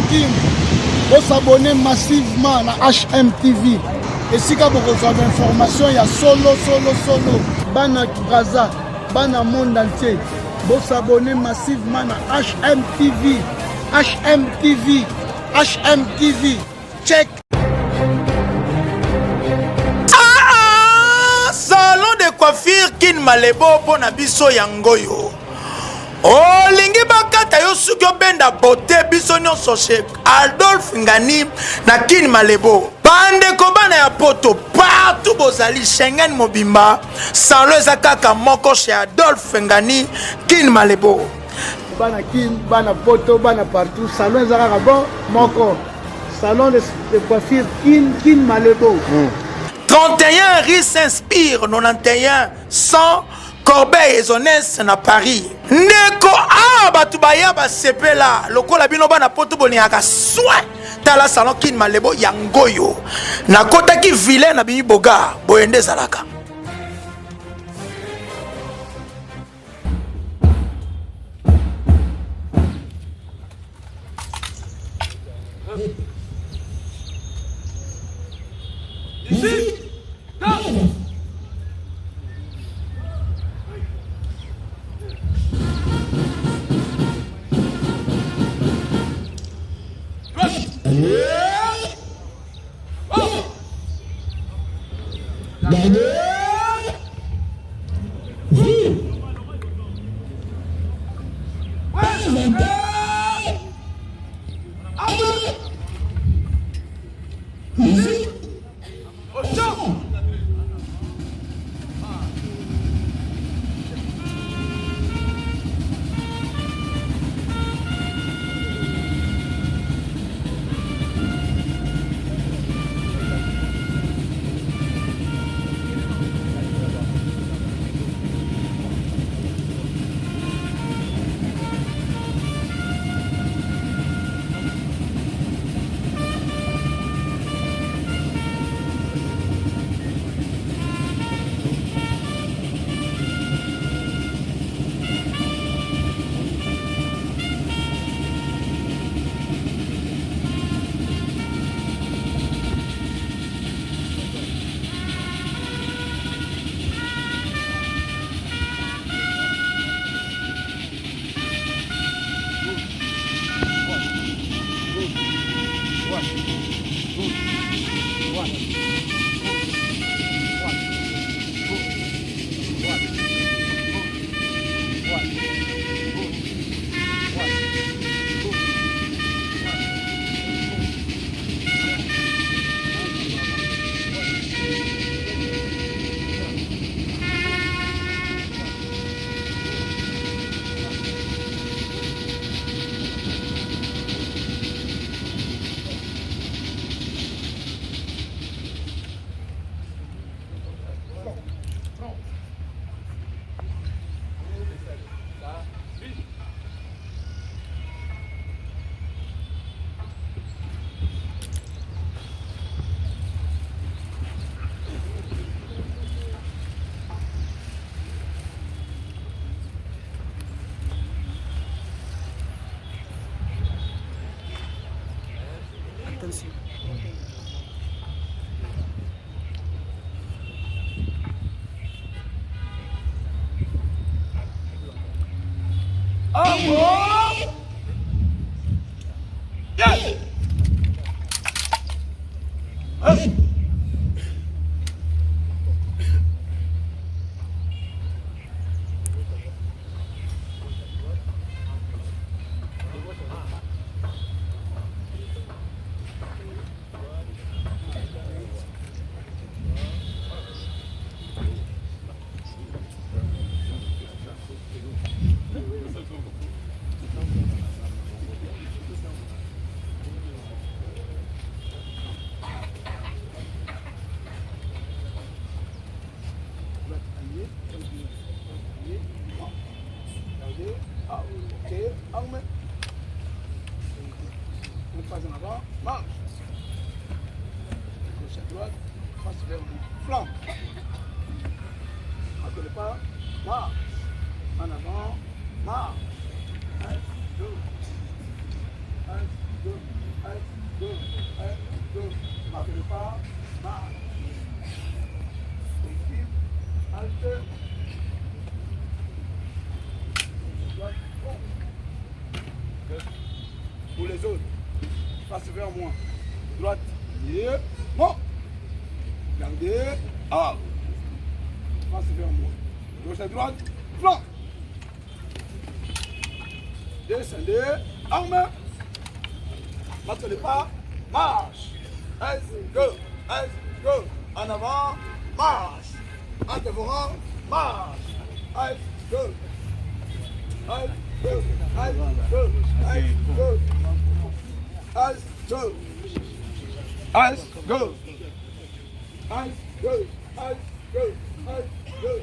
Kim, vous s'abonnez massivement à la HMTV. Et si vous avez besoin d'informations, il y a solo. Bana Braza, Bana monde entier. Vous s'abonnez massivement à HMTV. HMTV. Check. Salon de coiffure Kin Malebo pour Nabiso Yangoyo. Olingi bakata yo suki obenda beauté biso nyonso chez Adolphe Ngani na Kin Malebo. Bande kobana ya poto partout bozali Schengen mobimba salon ezakaka moko chez Adolphe Ngani Kin Malebo. Bana Kin, bana poto, bana partout salon ezakaka bon moko. Salon de coiffure Kin Malebo. 31 rue s'inspire 91 100 Corbeil et Zonès na Paris. Neko batu baya ba sepela lokola bino bana poto boniaka soin tala salon Kin Malebo yangoyo na kota ki vilain na bimi boga boyende zalaka. Ici, En avant, marche. 1, 2, 1, 2. les autres. Face vers moi. Droite. Et bon. Gardez. Ah. Face vers moi. Gauche à droite. Flanc. Descendez. Arme. Marchez pas. Marche. Go. Go. En avant. Marche. En devant. Marche. Go. Go. Go. Go. Go. Ice, go. Ice, go. Ice, go. Ice, go.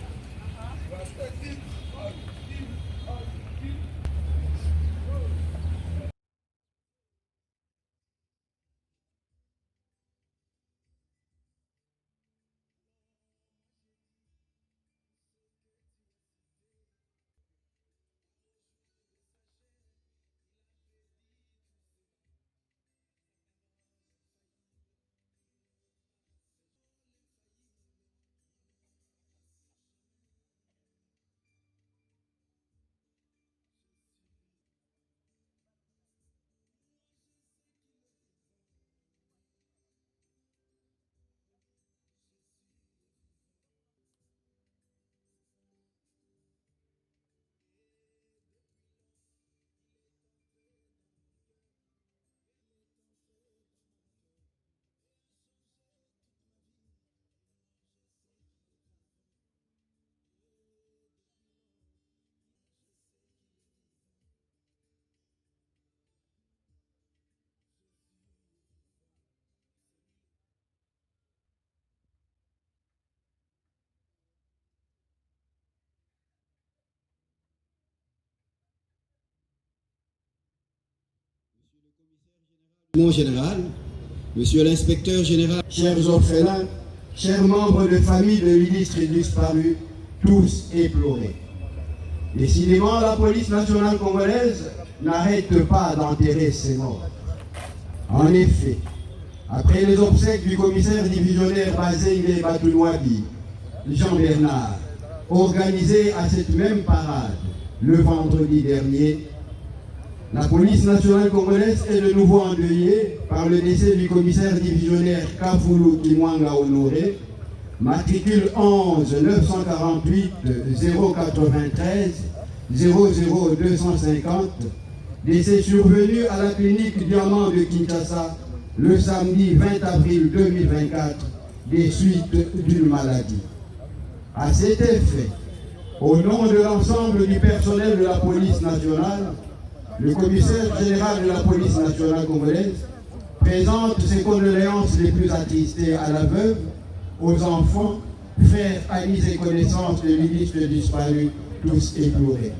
Mon général, monsieur l'inspecteur général, chers orphelins, chers membres de famille de ministres disparus, tous éplorés. Décidément, la police nationale congolaise n'arrête pas d'enterrer ses morts. En effet, après les obsèques du commissaire divisionnaire Bazenge Batoulouabi, Jean Bernard, organisé à cette même parade le vendredi dernier, la police nationale congolaise est de nouveau endeuillée par le décès du commissaire divisionnaire Kafulu Kimwanga Honoré, matricule 11 948 093 00250, décès survenu à la clinique Diamant de Kinshasa le samedi 20 avril 2024 des suites d'une maladie. À cet effet, au nom de l'ensemble du personnel de la police nationale, le commissaire général de la police nationale congolaise présente ses condoléances les plus attristées à la veuve, aux enfants, frères, amis et connaissances des ministres disparus, tous éplorés.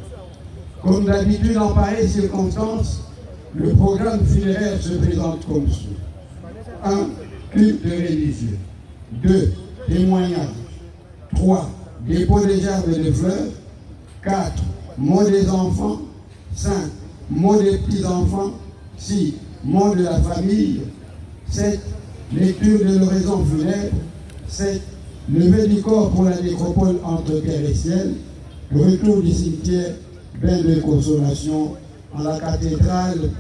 Comme d'habitude en pareille circonstances, le programme funéraire se présente comme suit. 1. Culte religieux. 2. Témoignage. 3. Dépôt des gerbes de fleurs. 4. Mots des enfants. 5. Mots des petits-enfants. 6. Mots de la famille. 7. Lecture de l'oraison funèbre. 7. Levée du corps pour la nécropole entre terre et ciel. Retour du cimetière, bain de consolation en la cathédrale,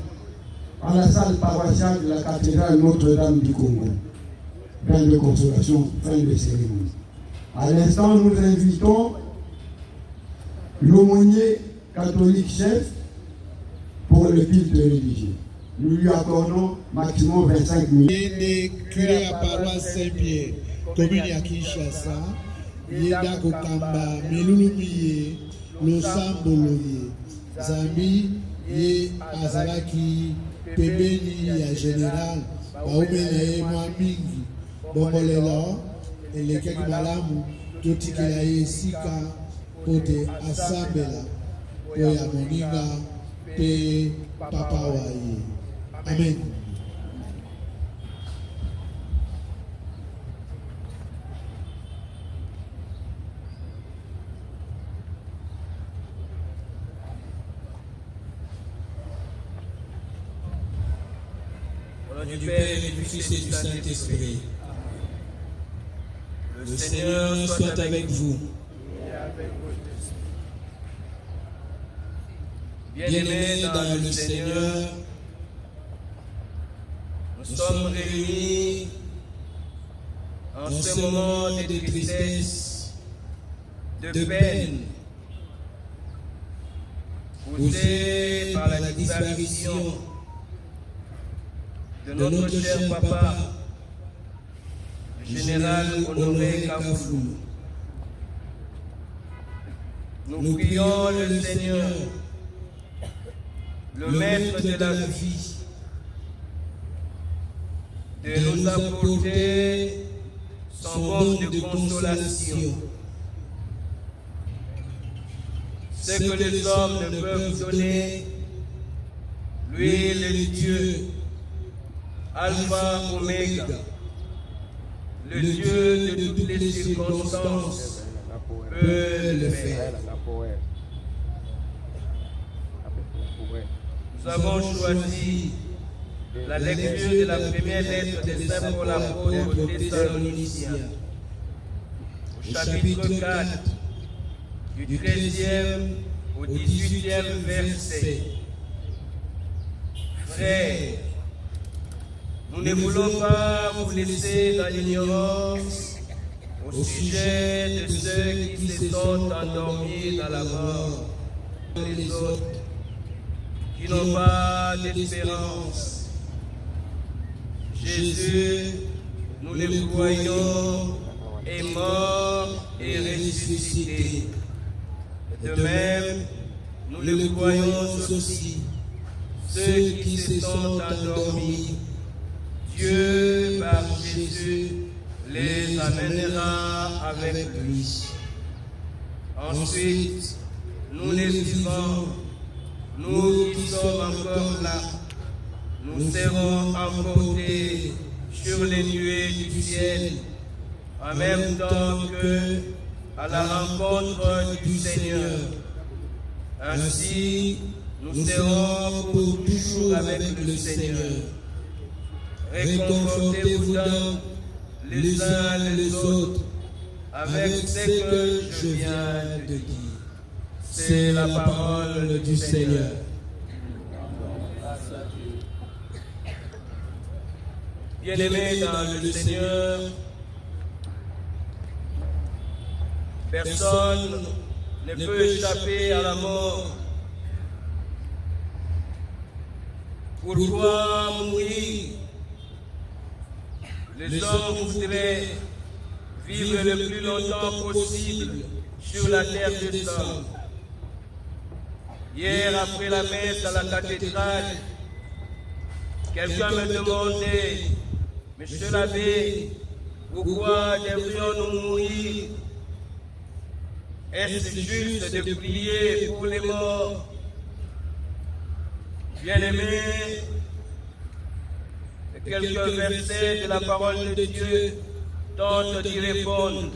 en la salle paroissiale de la cathédrale Notre-Dame du Congo. Bain de consolation, fin de cérémonie. À l'instant, nous invitons l'aumônier catholique chef pour le culte religieux. Nous lui accordons maximum 25 minutes. Curé à paroisse Saint-Pierre, commune à Kinshasa, Yeda Kokamba, Melulumiye, Losamboloye, Zambi, Ye Azalaki, Pembeni ya Général, Baumene Mwambingi, Bombolela, Elekeki Malamu, Totikela Sika, Pote Asambela, Oya Moninga, Pe Papa Waye. Amen. Au nom du Père et du Fils et du Saint-Esprit. Le Seigneur soit avec vous. Bien-aimés dans le Seigneur, sommes réunis en ce moment de tristesse, de peine, causé par la disparition de notre cher papa, le général Honoré Kafou. Nous prions le Seigneur, le Maître de la vie, de nous apporter son don de consolation. Ce que les hommes ne peuvent donner, lui le Dieu, Alpha, Oméga, le Dieu de toutes les circonstances, peut le faire. Nous avons choisi la lecture de la première lettre de Saint Paul apôtre aux Thessaloniciens, au chapitre 4, du 13e au 18e verset. Frères, nous ne voulons pas vous laisser dans l'ignorance au sujet de ceux qui se sont endormis dans la mort, les autres qui n'ont pas d'espérance. Jésus, nous le croyons, est mort et ressuscité. De même, nous le croyons aussi, ceux qui se sont endormis, Dieu, par Jésus, les amènera avec lui. Ensuite, nous les vivants, nous qui sommes encore là, nous serons emportés sur les nuées du ciel, en même temps que à la rencontre du Seigneur. Ainsi, nous serons pour toujours avec le Seigneur. Réconfortez-vous donc les uns les autres avec ce que je viens de dire. C'est la parole du Seigneur. Bien-aimés dans le Seigneur, personne ne peut échapper à la mort. Pourquoi mourir? Les hommes voudraient vivre le plus longtemps possible sur la terre des hommes. Hier, après la messe à la cathédrale, quelqu'un me demandait, Monsieur l'abbé, pourquoi devrions-nous mourir? Est-ce juste de prier pour les morts? Bien-aimés, quelques versets de la parole de Dieu tentent d'y répondre.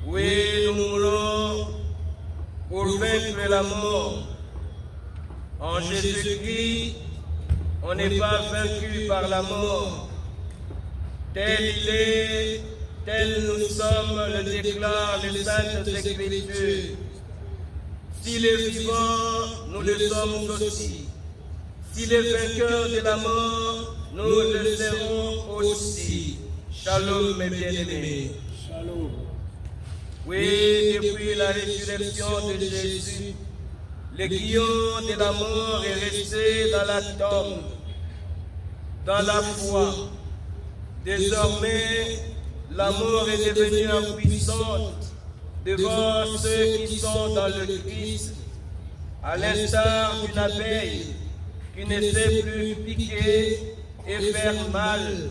Oui, nous mourons pour vaincre la mort. En Jésus-Christ, on n'est pas vaincu par la mort. Tel il est, tel nous sommes, le déclarent les saintes Écritures. S'il est vivant, nous le sommes aussi. S'il est vainqueur de la mort, nous le serons aussi. Shalom, mes bien-aimés. Shalom. Oui, depuis la résurrection de Jésus, l'aiguillon de la mort est resté dans la tombe, dans la foi. Désormais, la mort est devenue impuissante devant ceux qui sont dans le Christ, à l'instar d'une abeille qui ne sait plus piquer et faire mal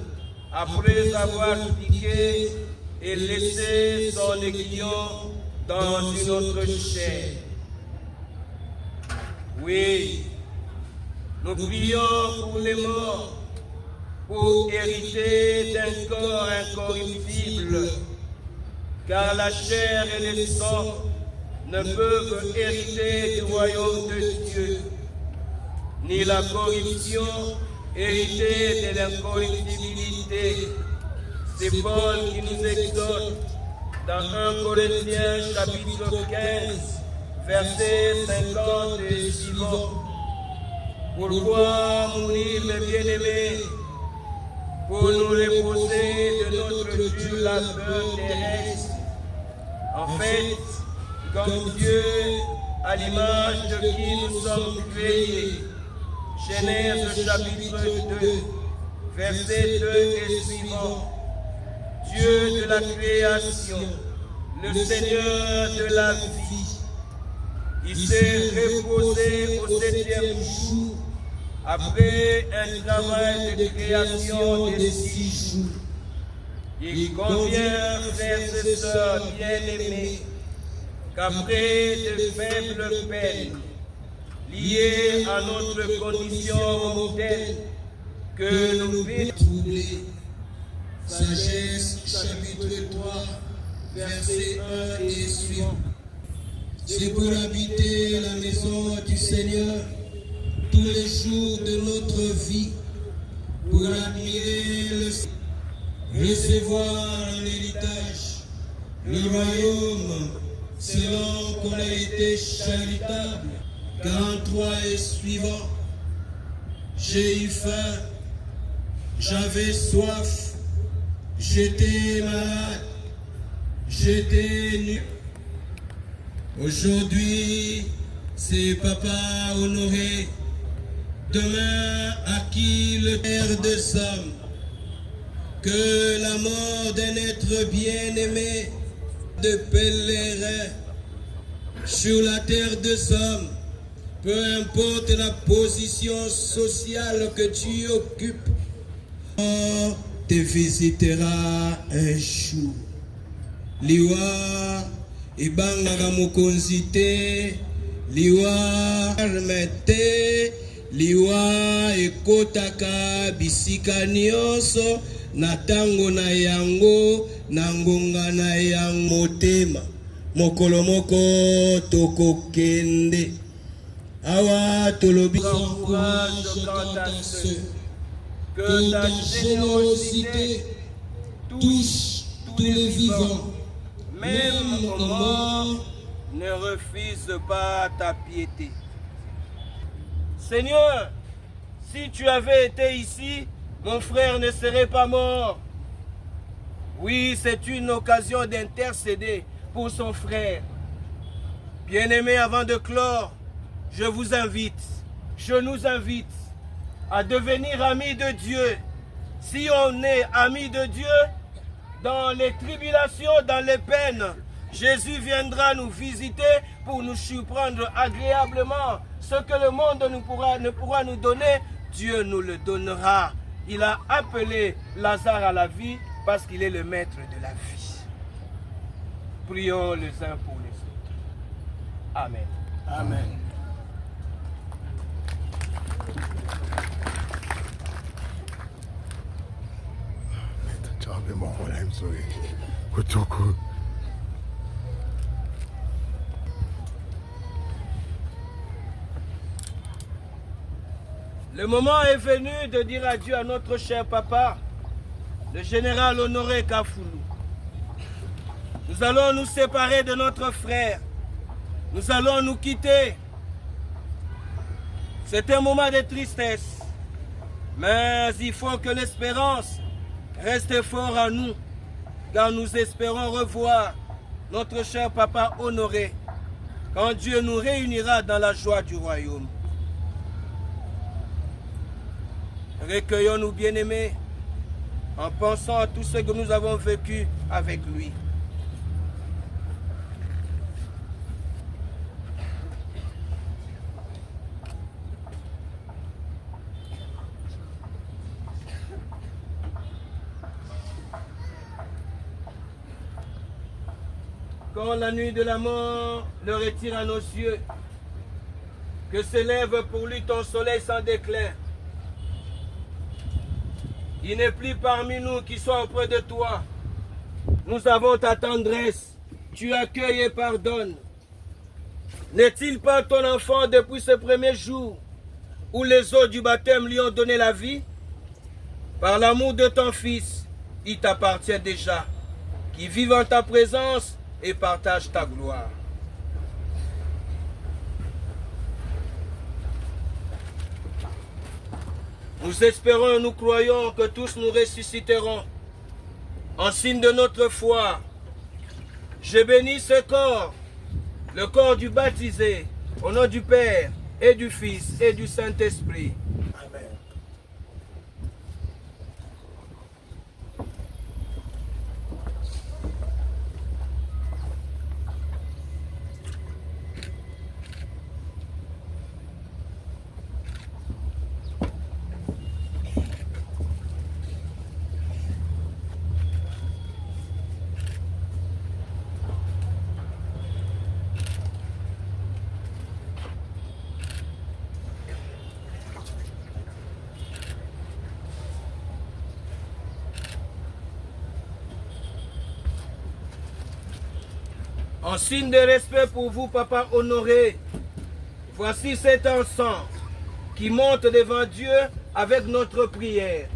après avoir piqué et laissé son aiguillon dans une autre chair. Oui, nous prions pour les morts, pour hériter d'un corps incorruptible, car la chair et le sang ne peuvent hériter du royaume de Dieu, ni la corruption hériter de l'incorruptibilité. C'est Paul qui nous exhorte dans 1 Corinthiens chapitre 15, versets 50 et suivants. Pourquoi mourir, mes bien-aimés, pour nous reposer de notre dur labeur terrestre? En fait, comme Dieu, à l'image de qui nous sommes créés. Genèse chapitre 2, verset 2 et suivant. Dieu de la création, le Seigneur de la vie, il s'est reposé au 7e jour après un travail de création de 6 jours. Il convient, frères et sœurs bien-aimés, qu'après de faibles peines liées à notre condition mortelle, que nous vivons troublés. Sagesse, chapitre 3, verset 1 et suivant. C'est pour habiter la maison du Seigneur tous les jours de notre vie, pour admirer recevoir en héritage le royaume selon qu'on a été charitable. 43 et suivant. J'ai eu faim, j'avais soif, j'étais malade, j'étais nu. Aujourd'hui, c'est Papa Honoré. Demain, à qui le Père de Somme. Que la mort d'un être bien-aimé, de pèlerin, sur la terre de Somme, peu importe la position sociale que tu occupes, on te visitera un jour. Liwa ibanga mukonzite, liwa armete, liwa ekotaka bisika nyonso na tango na yango na ngonga na yango motema. Mokolo moko tokokende awa tolobi Encourage quant à ceux que ta générosité touche tous les vivants, même aux morts, ne refuse pas ta piété. Seigneur, si tu avais été ici, mon frère ne serait pas mort. Oui, c'est une occasion d'intercéder pour son frère. Bien-aimés, avant de clore, je vous invite, je nous invite à devenir amis de Dieu. Si on est amis de Dieu, dans les tribulations, dans les peines, Jésus viendra nous visiter pour nous surprendre agréablement. Ce que le monde ne pourra nous donner, Dieu nous le donnera. Il a appelé Lazare à la vie parce qu'il est le maître de la vie. Prions les uns pour les autres. Amen. Amen. Le moment est venu de dire adieu à notre cher papa, le général Honoré Kafoulou. Nous allons nous séparer de notre frère. Nous allons nous quitter. C'est un moment de tristesse. Mais il faut que l'espérance reste fort en nous, car nous espérons revoir notre cher papa Honoré quand Dieu nous réunira dans la joie du royaume. Recueillons-nous, bien-aimés, en pensant à tout ce que nous avons vécu avec lui. Quand la nuit de la mort le retire à nos yeux, que s'élève pour lui ton soleil sans déclin. Il n'est plus parmi nous qui soit auprès de toi. Nous avons ta tendresse. Tu accueilles et pardonnes. N'est-il pas ton enfant depuis ce premier jour où les eaux du baptême lui ont donné la vie? Par l'amour de ton Fils, il t'appartient déjà, qui vive en ta présence et partage ta gloire. Nous espérons et nous croyons que tous nous ressusciterons. En signe de notre foi, je bénis ce corps, le corps du baptisé, au nom du Père et du Fils et du Saint-Esprit. Amen. En signe de respect pour vous, Papa honoré, voici cet encens qui monte devant Dieu avec notre prière.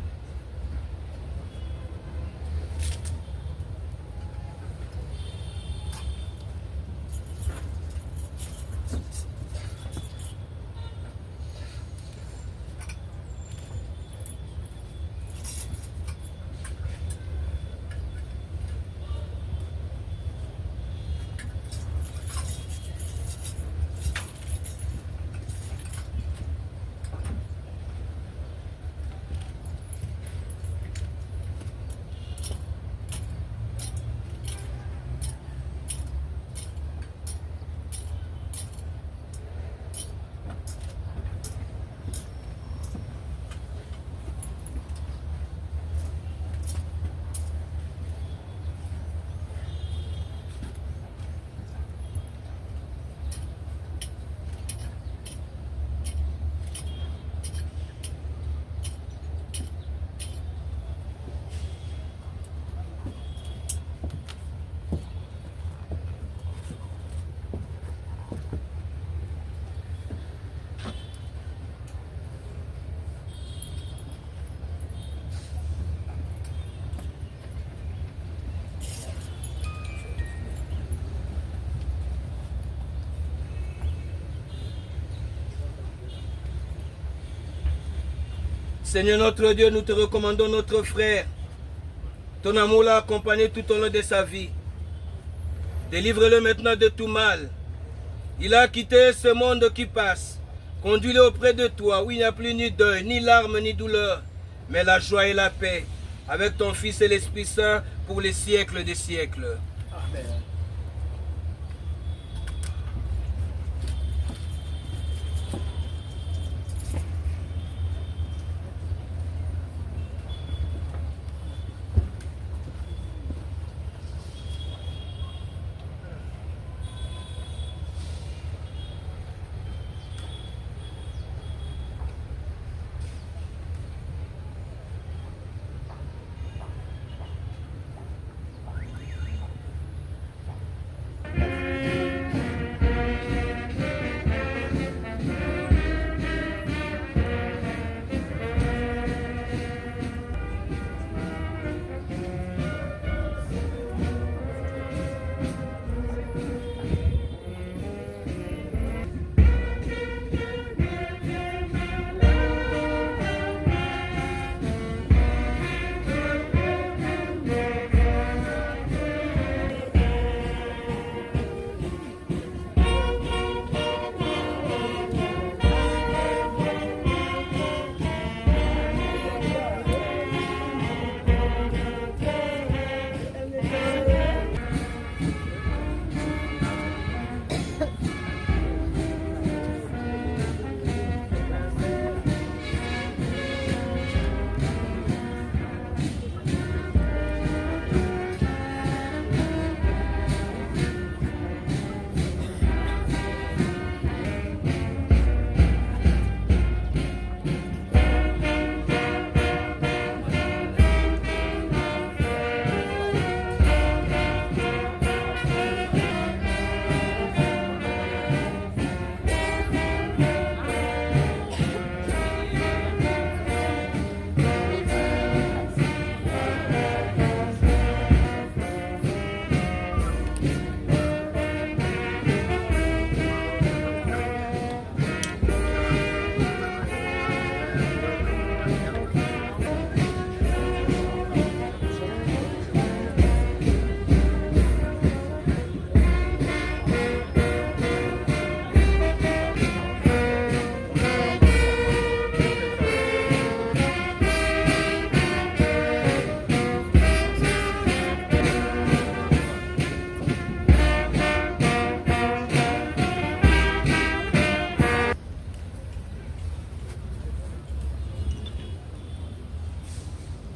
Seigneur notre Dieu, nous te recommandons notre frère. Ton amour l'a accompagné tout au long de sa vie. Délivre-le maintenant de tout mal. Il a quitté ce monde qui passe. Conduis-le auprès de toi, où il n'y a plus ni deuil, ni larmes, ni douleur, mais la joie et la paix, avec ton Fils et l'Esprit Saint, pour les siècles des siècles. Amen.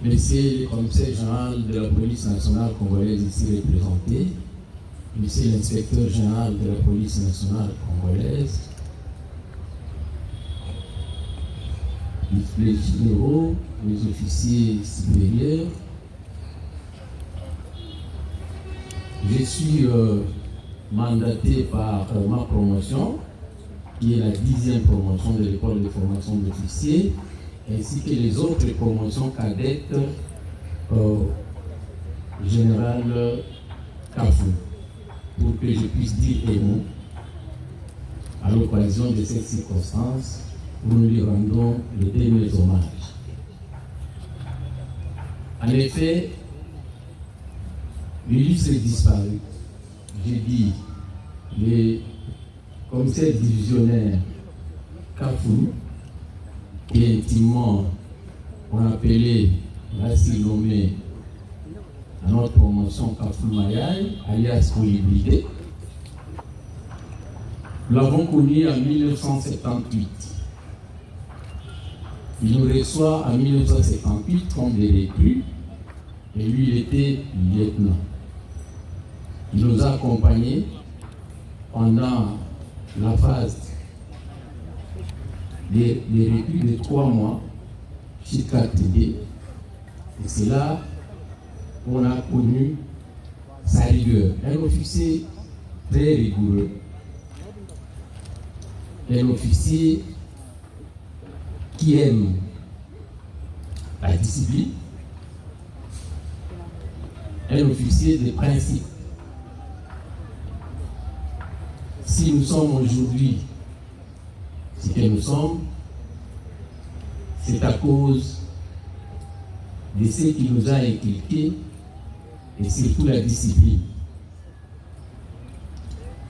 Monsieur le commissaire général de la police nationale congolaise ici représenté, Monsieur l'inspecteur général de la police nationale congolaise, les généraux, les officiers supérieurs. Je suis mandaté par ma promotion, qui est la 10e promotion de l'école de formation d'officiers, ainsi que les autres promotions cadettes général Kafou, pour que je puisse dire un mot à l'occasion de cette circonstance où nous lui rendons les derniers hommages. En effet, l'illustre est disparu. J'ai dit, le commissaire divisionnaire Kafou, qui est intimement, on appelait, ainsi nommé à notre promotion Kafou Mayay, alias Colibridé. Nous l'avons connu en 1978. Il nous reçoit en 1978 comme des recrues, et lui il était lieutenant. Il nous a accompagnés pendant la phase des recrues de 3 mois chez KTD. Et c'est là qu'on a connu sa rigueur. Un officier très rigoureux. Un officier qui aime la discipline. Un officier de principe. Si nous sommes aujourd'hui ce que nous sommes, c'est à cause de ce qui nous a inculqué et surtout la discipline.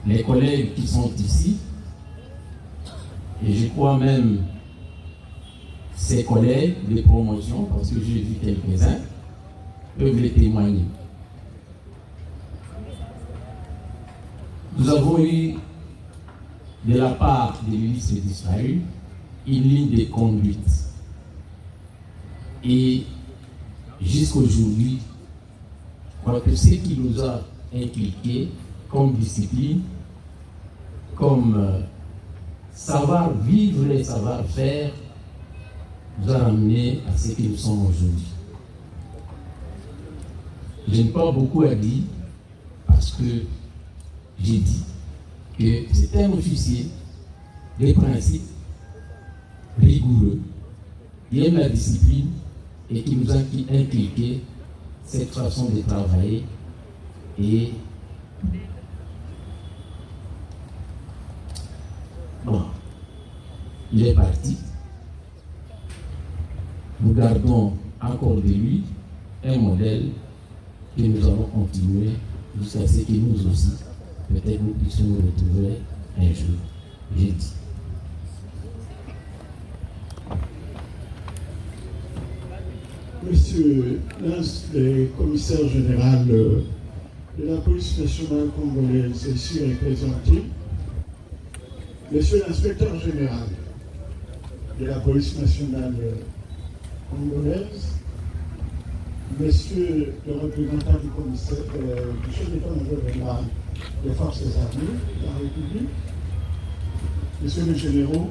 Les collègues qui sont ici, et je crois même ces collègues de promotion, parce que j'ai vu quelques-uns, peuvent les témoigner. Nous avons eu de la part de l'illustre disparu une ligne de conduite. Et jusqu'aujourd'hui, je crois que ce qui nous a inculqué comme discipline, comme savoir vivre et savoir faire, nous a ramené à ce que nous sommes aujourd'hui. Je n'ai pas beaucoup à dire parce que j'ai dit que c'est un officier de principe rigoureux, qui aime la discipline et qui nous a inculqué cette façon de travailler. Et bon, il est parti. Nous gardons encore de lui un modèle que nous allons continuer jusqu'à ce que nous aussi, peut-être nous puissions nous retrouver un jour. J'ai dit. Monsieur le commissaire général de la police nationale congolaise ici représenté, monsieur l'inspecteur général de la police nationale congolaise, monsieur le représentant du commissaire, du chef d'état-major des forces armées de la République, messieurs les généraux,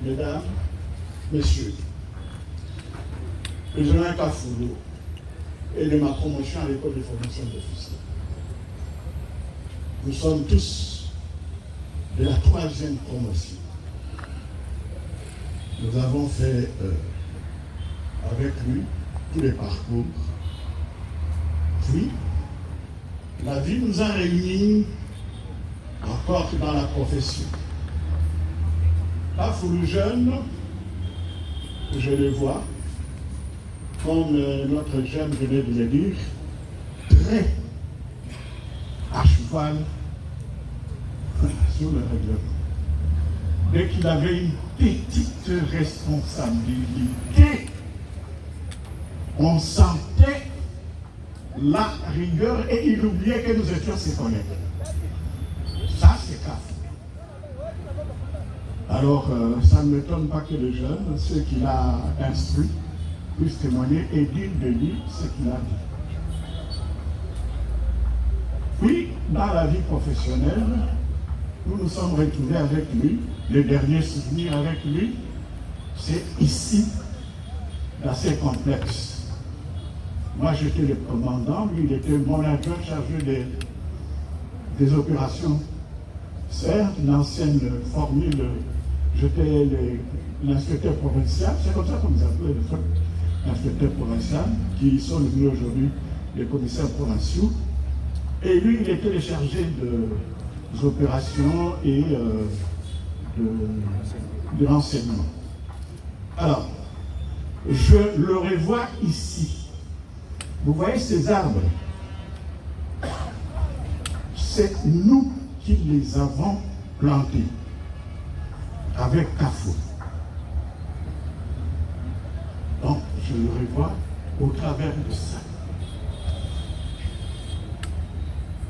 mesdames, messieurs, le général Kafoulou et de ma promotion à l'école de formation d'officiers. Nous sommes tous de la 3e promotion. Nous avons fait avec lui tous les parcours. Puis, la vie nous a réunis encore dans la profession. Kafoulou jeune, je le vois, comme notre jeune venait de le dire, très à cheval sur le règlement. Dès qu'il avait une petite responsabilité, on sentait la rigueur et il oubliait que nous étions ses collègues. Ça, c'est grave. Alors, ça ne m'étonne pas que les jeunes, ceux qu'il a instruits, puisse témoigner et dire de lui ce qu'il a dit. Puis, dans la vie professionnelle, nous nous sommes retrouvés avec lui. Le dernier souvenir avec lui, c'est ici, d'assez complexe. Moi, j'étais le commandant, lui, il était mon adjoint chargé des opérations. Certes, l'ancienne formule, j'étais l'inspecteur provincial, c'est comme ça qu'on nous appelait les fois, l'inspecteur provincial, qui sont devenus aujourd'hui les commissaires provinciaux. Et lui, il était le chargé des opérations et de l'enseignement. Alors, je le revois ici. Vous voyez ces arbres? C'est nous qui les avons plantés avec CAFO. Donc, je le revois au travers de ça.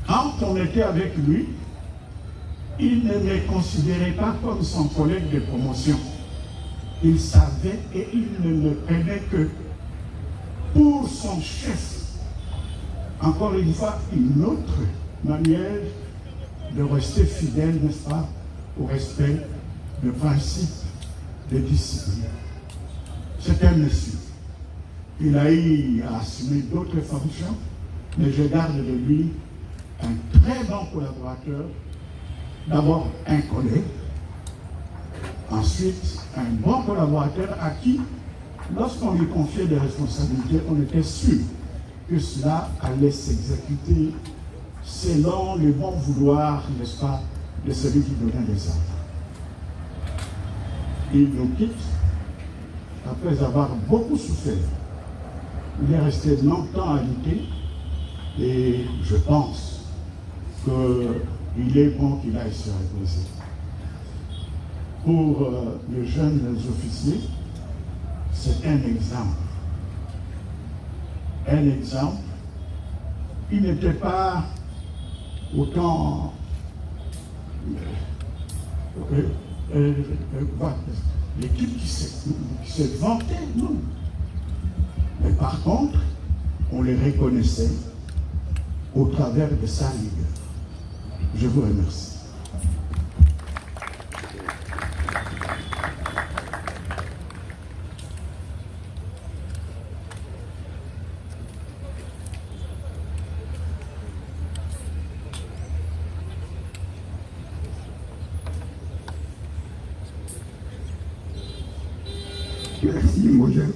Quand on était avec lui, il ne me considérait pas comme son collègue de promotion. Il savait et il ne me prenait que pour son chef. Encore une fois, une autre manière de rester fidèle, n'est-ce pas, au respect de principes de discipline. C'est un monsieur. Il a eu à assumer d'autres fonctions, mais je garde de lui un très bon collaborateur, d'abord un collègue, ensuite un bon collaborateur à qui, lorsqu'on lui confiait des responsabilités, on était sûr que cela allait s'exécuter selon le bon vouloir, n'est-ce pas, de celui qui donnait les ordres. Il nous quitte après avoir beaucoup souffert. Il est resté longtemps habité et je pense qu'il est bon qu'il aille se reposer. Pour les jeunes officiers, c'est un exemple. Un exemple. Il n'était pas autant l'équipe qui s'est vantée, non. Mais par contre, on les reconnaissait au travers de sa rigueur. Je vous remercie. Merci, mon Dieu.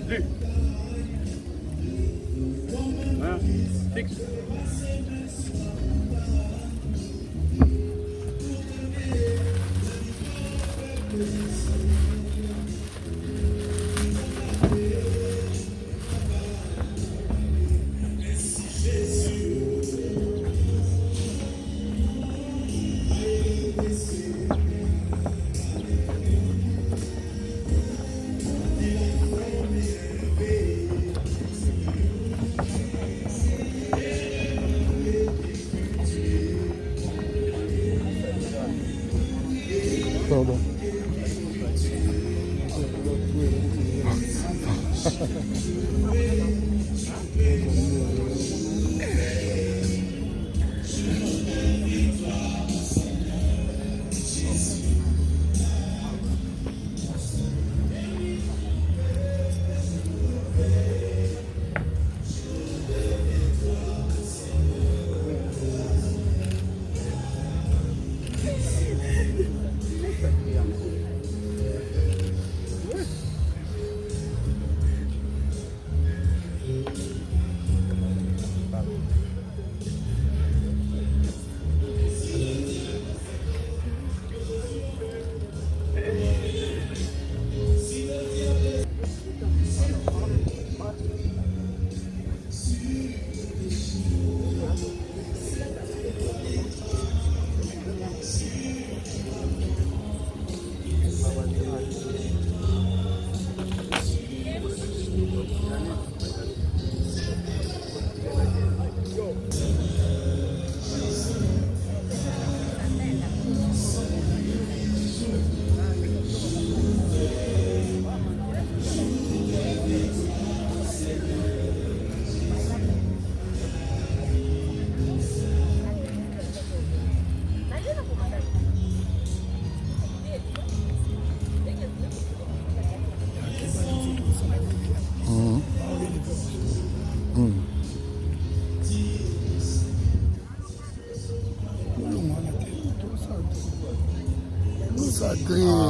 Lui. Hein? Fixe. Pardon.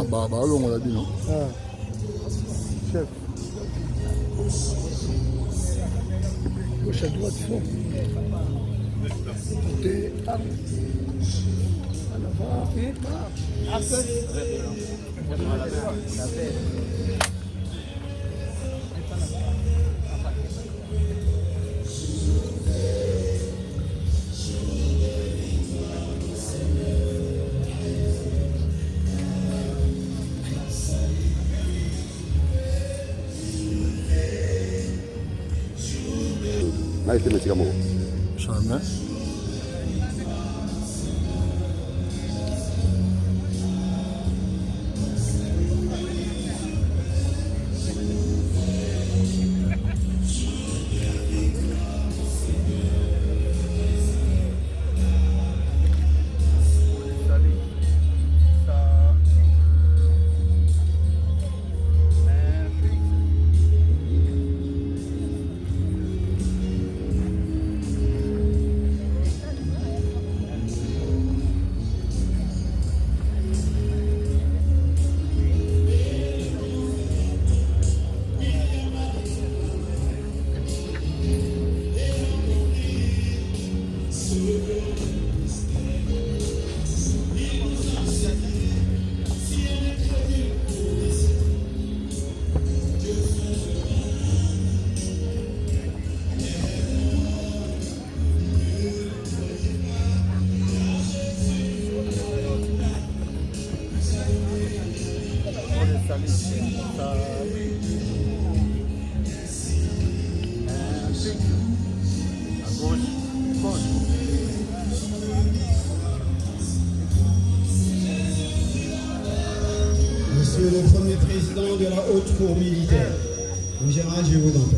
Ah, bah, on l'a dit, non? Ah. Chef. Gauche à droite, fond. Côté arme. En avant et après. Jamais. Monsieur le Premier Président de la Haute Cour militaire, en général, je vous en prie.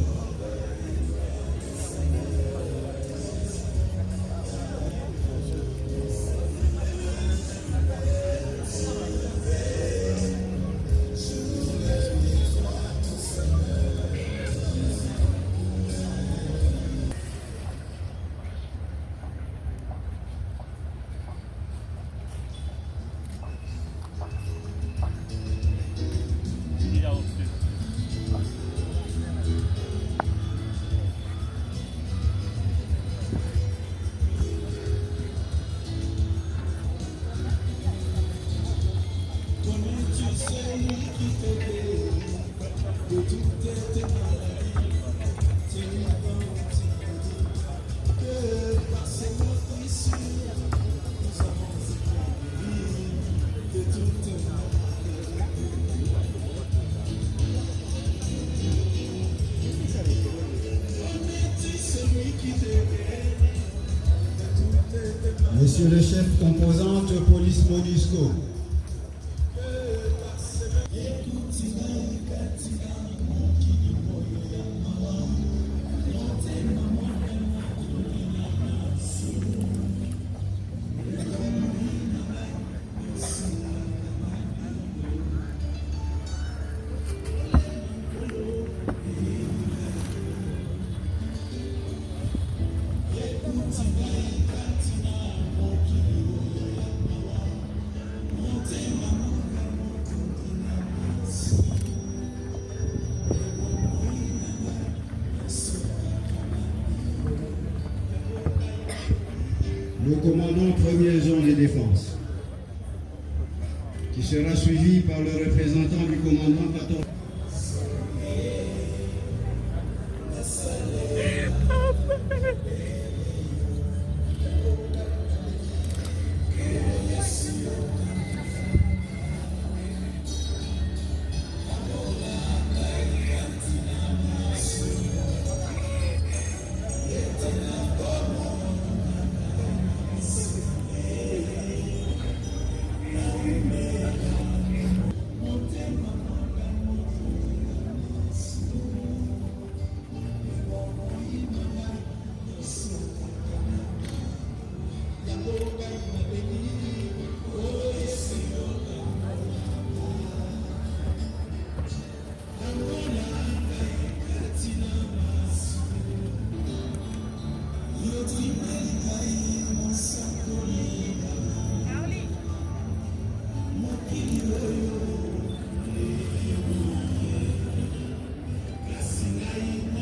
Monsieur le chef composante police MONUSCO. Le commandant première zone de défense, qui sera suivi par le représentant du commandant 14.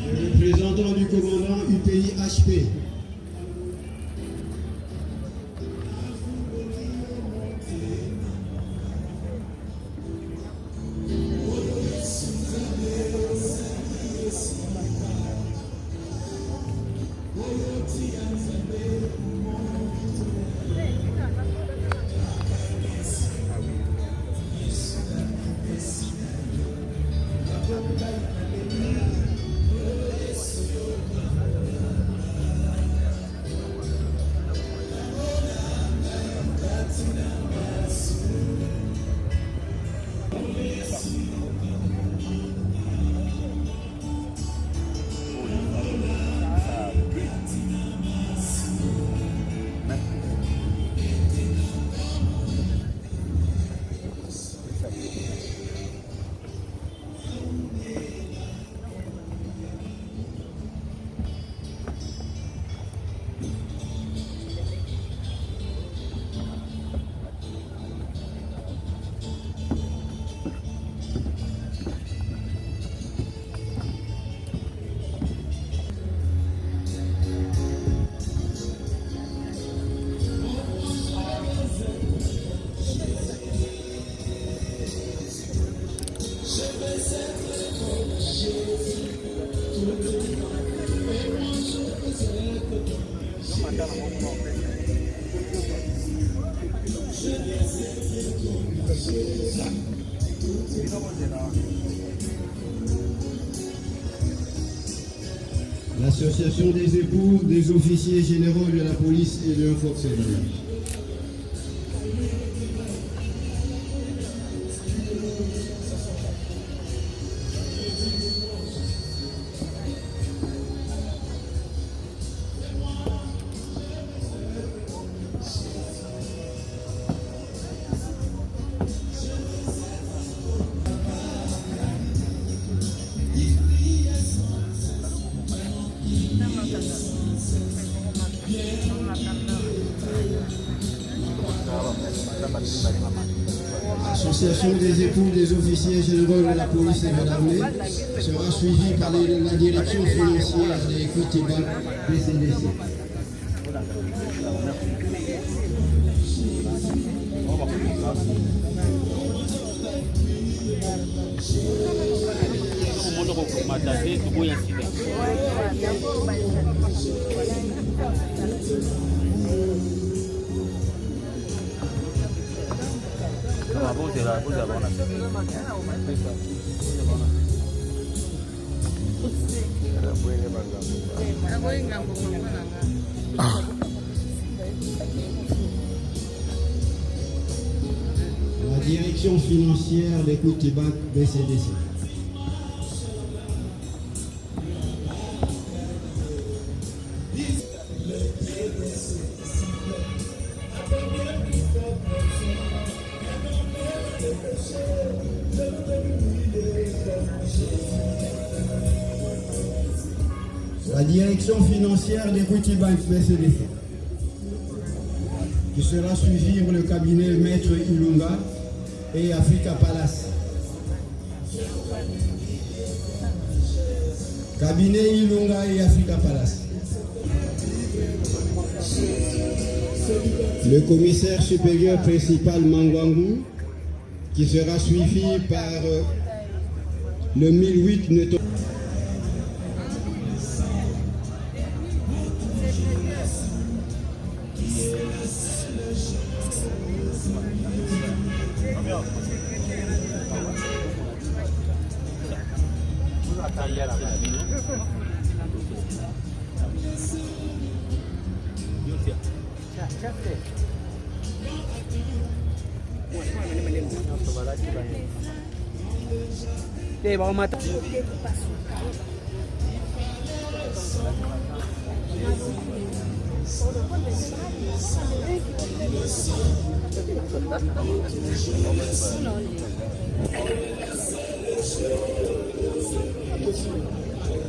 Représentant du commandant UPI HP. L'association des époux des officiers généraux de la police et de l'infonctionnaire. L'association des époux des officiers généraux de la police et de l'armée sera suivie par la direction financière des Equity Bank BCDC. La direction financière d'Equity Bank BCDC. La direction financière d'Equity Bank BCDC, qui sera suivie par le cabinet Maître Ilunga et Africa Palace. Cabinet Ilunga et Africa Palace. Le commissaire supérieur principal Mangwangu, qui sera suivi par le 1008 Neto.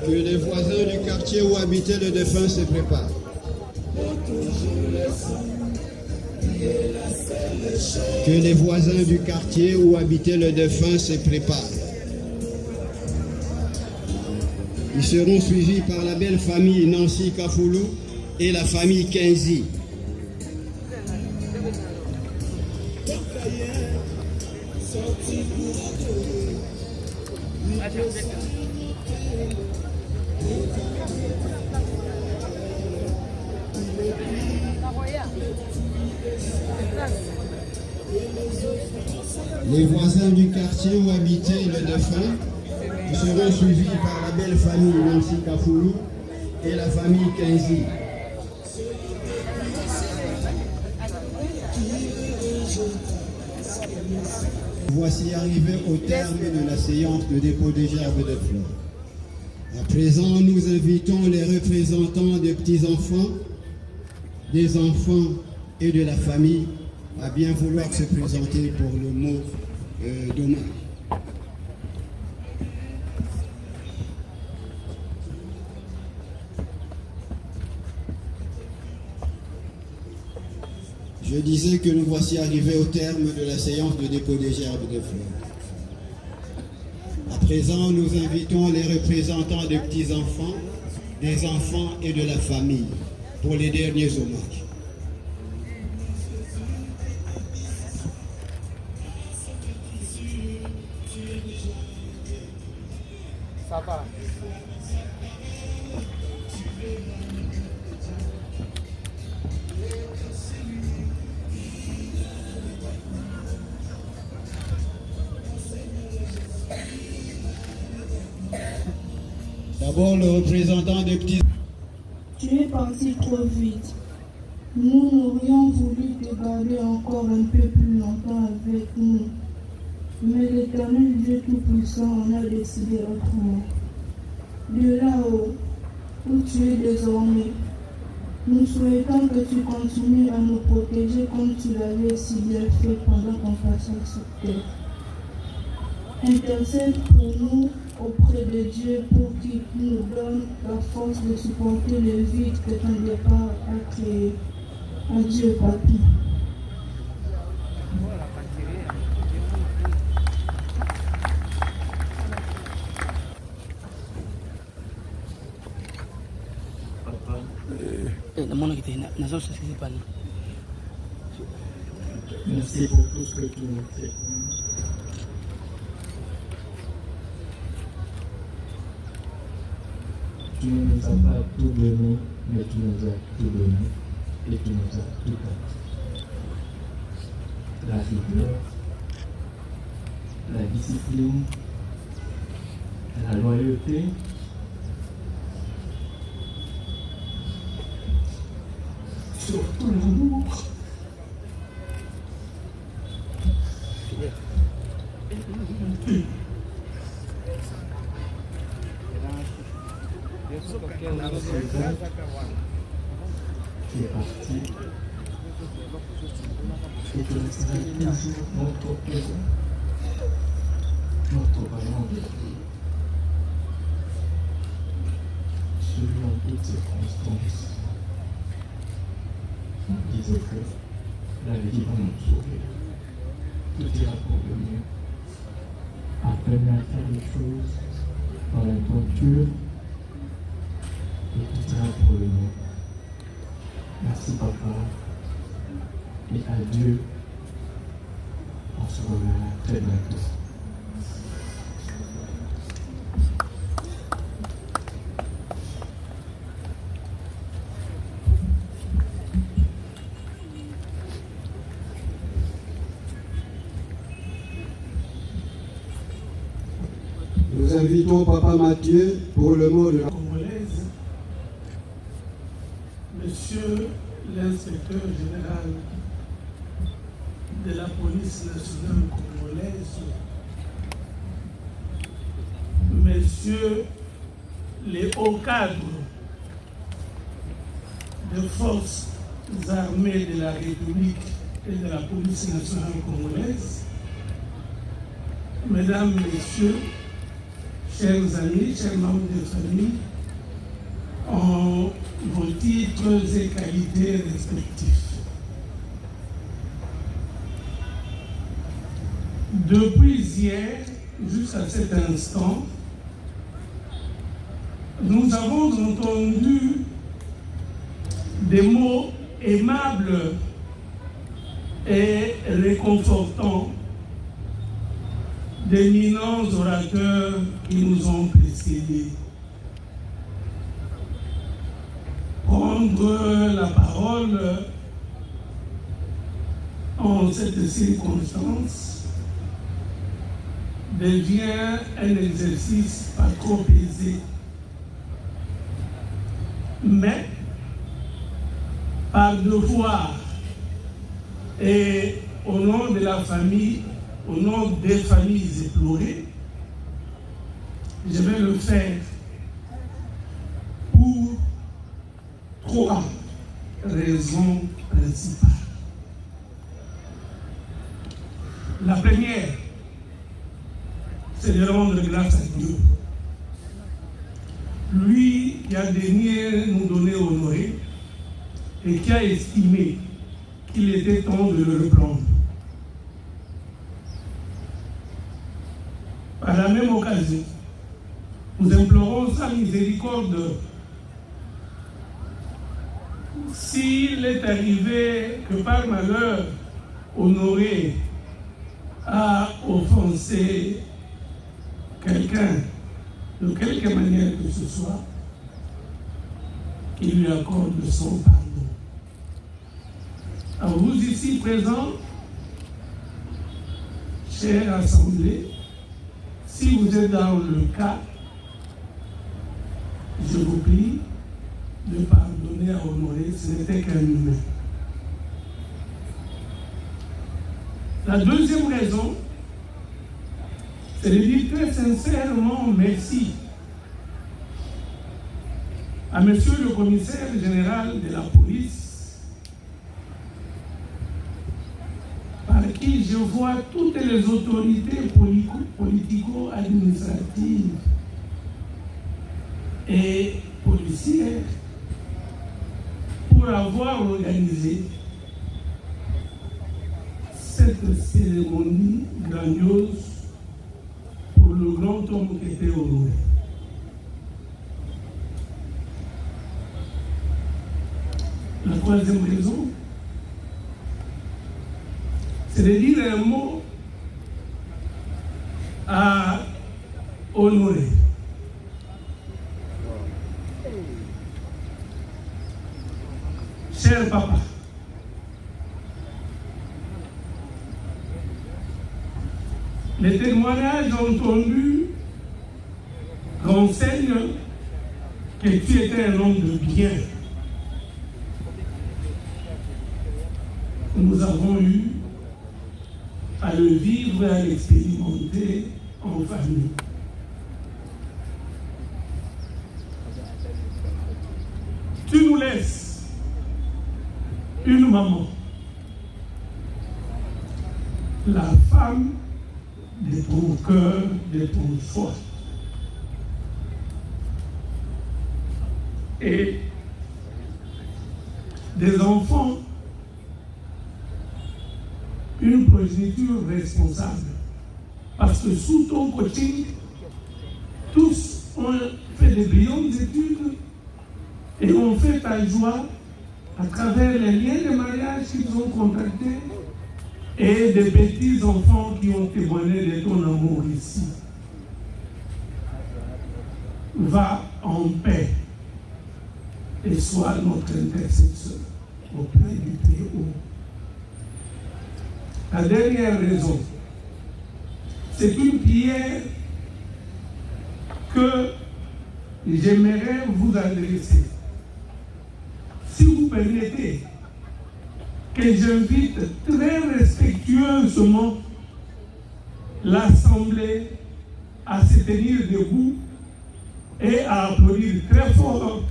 Que les voisins du quartier où habitait le défunt se préparent. Que les voisins du quartier où habitait le défunt se préparent. Ils seront suivis par la belle famille Nancy Kafoulou et la famille Kenzi. Les voisins du quartier où habitait le défunt seront suivis par la belle famille Nancy Kafoulou et la famille Kenzi. Voici arrivé au terme de la séance de dépôt des gerbes de fleurs. À présent, nous invitons les représentants des petits-enfants, des enfants et de la famille à bien vouloir se présenter pour le mot d'hommage. Je disais que nous voici arrivés au terme de la séance de dépôt des gerbes de fleurs. À présent, nous invitons les représentants des petits-enfants, des enfants et de la famille pour les derniers hommages. Ça va. D'abord, le représentant des petits... Tu es parti trop vite. Nous n'aurions voulu te garder encore un peu plus longtemps avec nous. Mais l'Éternel Dieu Tout-Puissant en a décidé autrement. De là-haut, où tu es désormais, nous souhaitons que tu continues à nous protéger comme tu l'avais si bien fait pendant ton passage sur terre. Intercède pour nous auprès de Dieu pour qu'il nous donne la force de supporter le vide que ton départ a créé. Adieu, Papy. Merci pour tout ce que tu nous fais. Tu ne nous as pas tout donné, mais tu nous as tout donné et tu nous as tout acquis. La rigueur, la discipline, la loyauté, surtout l'amour. Tu es parti et tu resteras toujours notre présent, notre parent de vie. Celui en toutes circonstances nous disait que la vie va nous sauver. Tout ira pour le mieux. Apprenez à faire les choses dans la droiture et tout ira pour le mieux. Merci papa et adieu. On se reverra très bientôt. Nous invitons Papa Mathieu pour le mot de la congolaise. Monsieur l'inspecteur général de la police nationale congolaise, Messieurs les hauts cadres des forces armées de la République et de la police nationale congolaise, Mesdames, Messieurs, chers amis, chers membres de famille, en vos titres et qualités respectifs. Depuis hier jusqu'à cet instant, nous avons entendu des mots aimables et réconfortants d'éminents orateurs qui nous ont précédés. Prendre la parole en cette circonstance devient un exercice pas trop aisé. Mais, par devoir et au nom de la famille, au nom des familles éplorées, je vais le faire pour trois raisons principales. La première, c'est de rendre grâce à Dieu. Lui qui a daigné nous donner honoré et qui a estimé qu'il était temps de le reprendre. Par la même occasion, nous implorons sa miséricorde. S'il est arrivé que par malheur, Honoré a offensé quelqu'un, de quelque manière que ce soit, qu'il lui accorde son pardon. À vous ici présents, chère Assemblée, si vous êtes dans le cas, je vous prie de pardonner à Honoré, ce n'était qu'un humain. La deuxième raison, c'est de dire très sincèrement merci à Monsieur le commissaire général de la police, par qui je vois toutes les autorités politico-administratives et policières pour avoir organisé cette cérémonie grandiose pour le grand homme qui était Honoré. La troisième raison, c'est de dire un mot à Honoré. cher papa, les témoignages entendus renseignent que tu étais un homme de bien. Nous avons eu à le vivre et à l'expérimenter en famille. Tu nous laisses une maman, la femme de ton cœur, de ton foie. Et des enfants, une progéniture responsable. Parce que sous ton coaching, tous ont fait des brillantes études et ont fait ta joie à travers les liens de mariage qu'ils ont contractés et des petits enfants qui ont témoigné de ton amour ici. Va en paix et sois notre intercesseur auprès du Très-Haut. La dernière raison, c'est une prière que j'aimerais vous adresser. Si vous permettez que j'invite très respectueusement l'Assemblée à se tenir debout et à applaudir très fort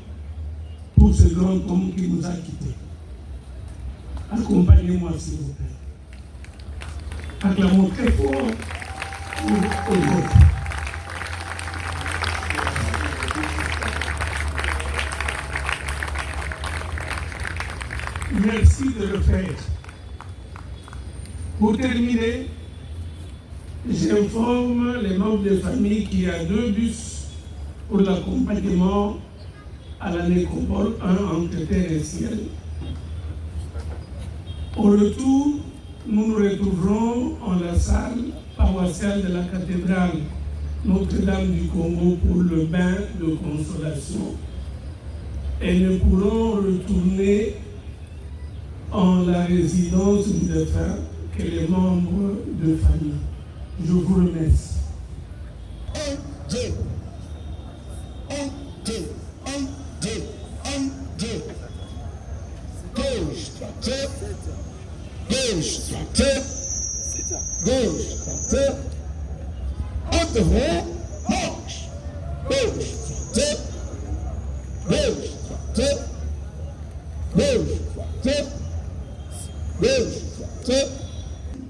pour ce grand homme qui nous a quittés. Accompagnez-moi s'il vous plaît. Acclamons très fort pour autres. Merci de le faire. Pour terminer, j'informe les membres de famille qu'il y a 2 bus pour l'accompagnement à la nécropole, un entre terre et ciel. Au retour, nous nous retrouverons en la salle paroissiale de la cathédrale Notre-Dame du Congo pour le bain de consolation et nous pourrons retourner en la résidence du défunt que les membres de famille. Je vous remercie.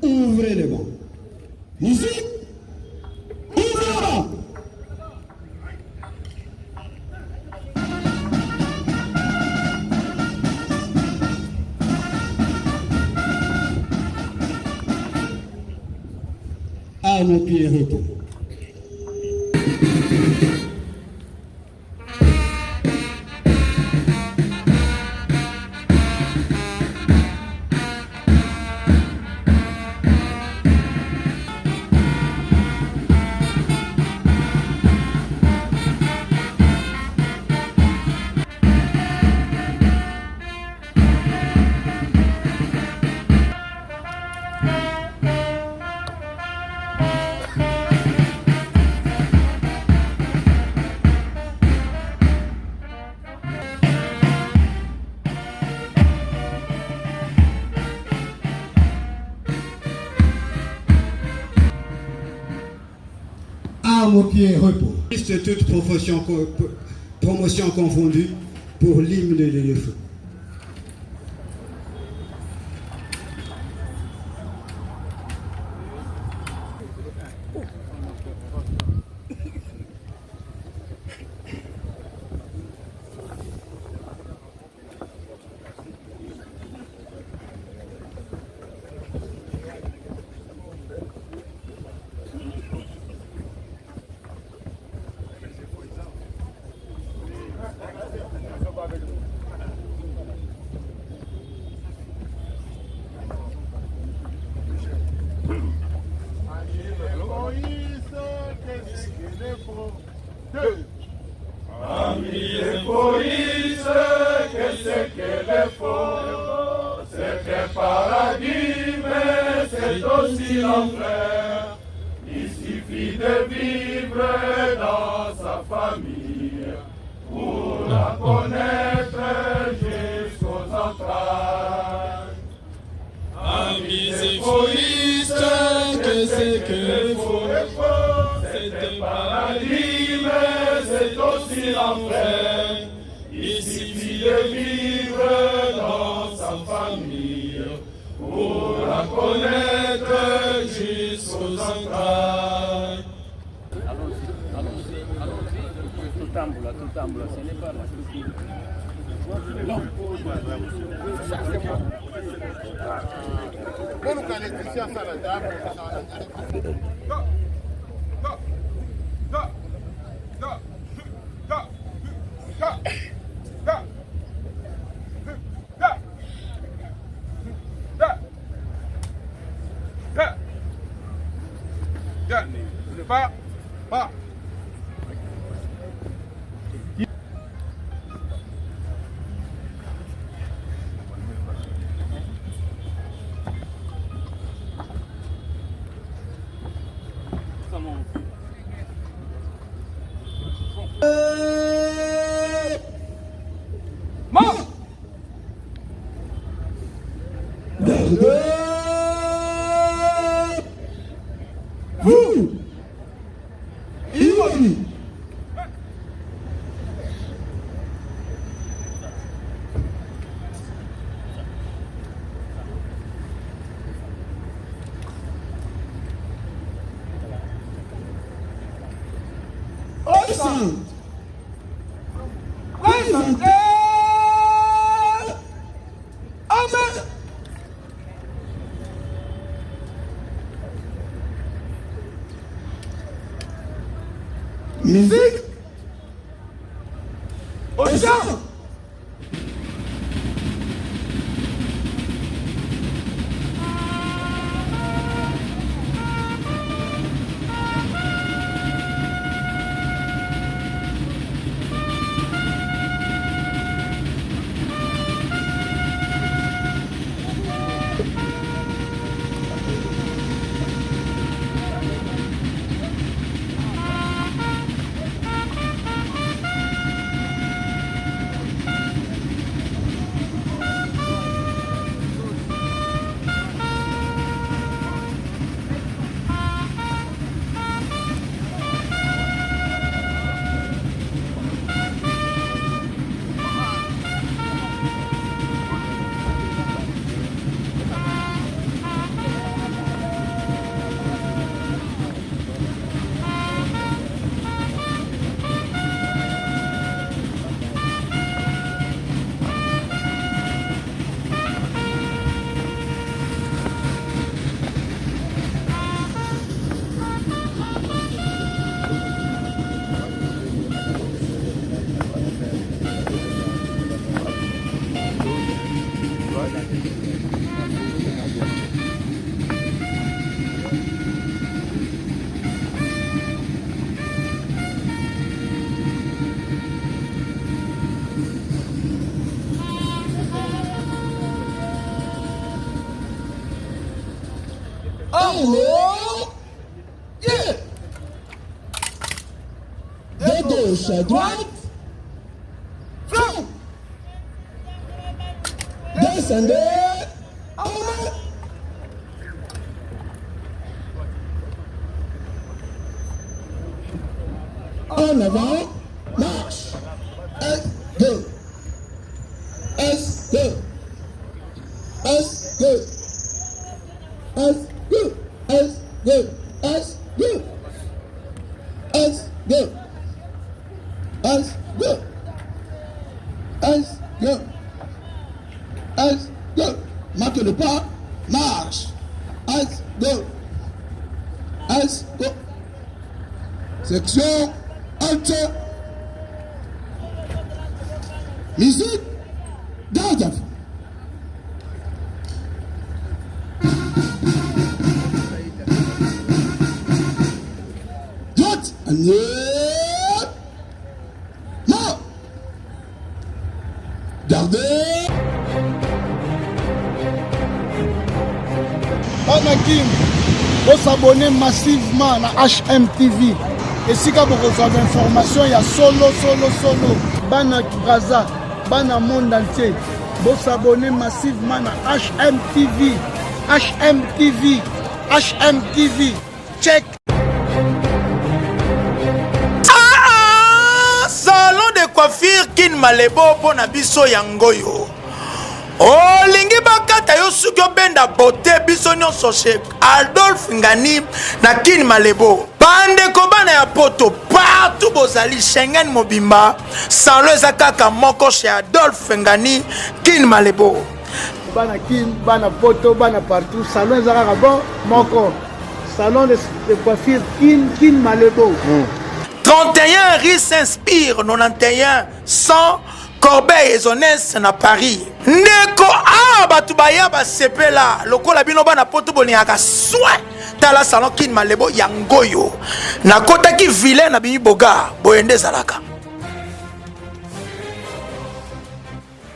Ouvrez les bancs. Ici, ouvrez les bancs. À nos pieds retour. À mon pied repos. Toute promotion confondue pour l'hymne de l'éléphant. Ami et police, qu'est-ce qu'elle est forte. paradis, mais c'est aussi l'enfer. Il suffit de vivre dans sa famille pour la connaître jusqu'aux entrailles. Amis égoïstes, que c'est que faux, c'est un paradis, mais c'est aussi l'enfer. Il suffit de vivre dans sa famille pour la connaître jusqu'aux entrailles. Tout tamboula, ce n'est pas là. Pas. Musique au chant. haut, de gauche à droite, front, descendez, en avant, marche, S2, S2, S2, S2, S2, S2, S2, S2, S2, S2, marque le pas, marche, S2, S2, section, halte, musique, garde. Droite, allez, non, gardez. Kim. Vous s'abonnez massivement à HMTV. Et si vous avez des informations, il y a solo. Bana Braza, Bana monde entier. Vous s'abonnez massivement à HMTV. HMTV. Check. Salon de coiffure Kin Malebo pour Nabiso Yangoyo. Olingi bakata yo suki obenda beauté biso nyonso chez Adolphe Ngani na Kin Malebo. Bande kobana ya poto partout bozali Schengen mobimba. Salon ezakaka moko chez Adolphe Ngani Kin Malebo. Bana Kin, bana poto, bana partout. Salon ezakaka bon moko. Salon de coiffure Kin Malebo. 31 rue s'inspire 91 100 Corbeil et Zonès na Paris. Neko batu baya ba sepela lokola bino bana poto boniaka soin tala salon Kin Malebo yangoyo na kota ki vilain na bimi boga boyende zalaka.